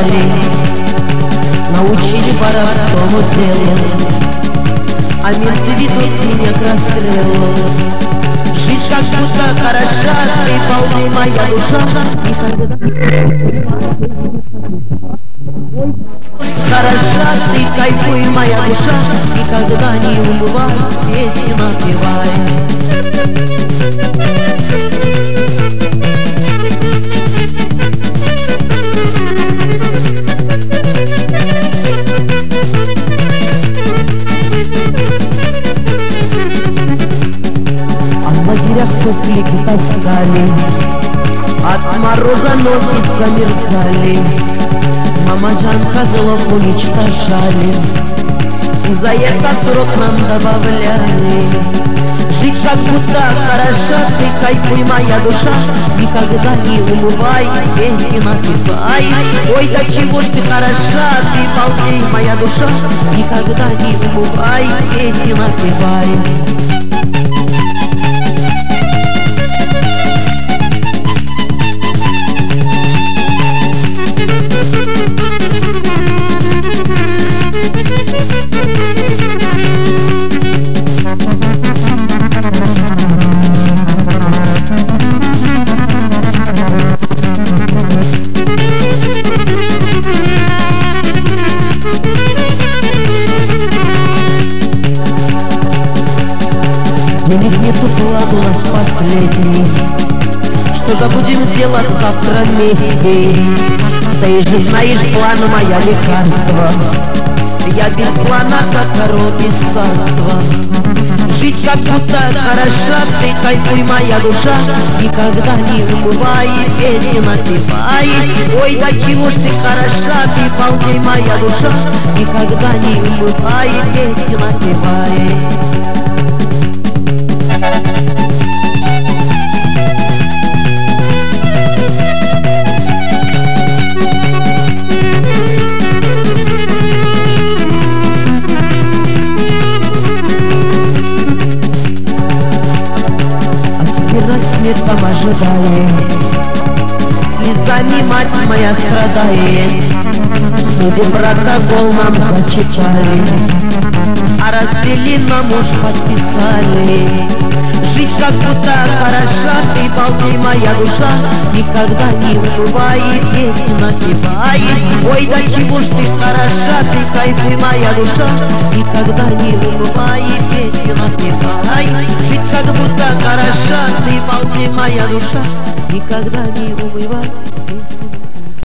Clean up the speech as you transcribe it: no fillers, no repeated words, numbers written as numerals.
назвали, научили воровскому делу, а менты ведут меня к расстрелу. Жизнь как будто хороша, ты полны, моя душа. Хороша, ты кайфуй, моя душа, никогда не унывай, песни напевай. А в лагерях туфлики таскали, от мороза ноги замерзали. Мамаджан козлов уничтожали, и за это срок нам добавляли. Жить как будто хороша, ты кайфуй, моя душа, никогда не унывай, песни напевай. Ой, да чего ж ты хороша, ты балдей, моя душа, никогда не унывай, песни напевай. Денег нету, план у нас последний, что же будем делать завтра вместе? Ты же знаешь, план моя лекарство, я без плана, как король без царства. Жить как будто хороша, ты кайфуй, моя душа, никогда не унывай, песни напевай. Ой, да чего ж ты хороша, ты балдей, моя душа, никогда не унывай, песни напевай. Смерть там ожидает, слезами мать моя страдает. Судим протокол нам зачитали, а распили нам уж подписали. Жить как будто хороша, ты балдей, моя душа, никогда не унывай, песни напевай. Ой, да чего ж ты хороша, ты кайфуй, моя душа, никогда не унывай, песни напевай. Жить как будто хороша, ты балдей, моя душа, никогда не унывай, песни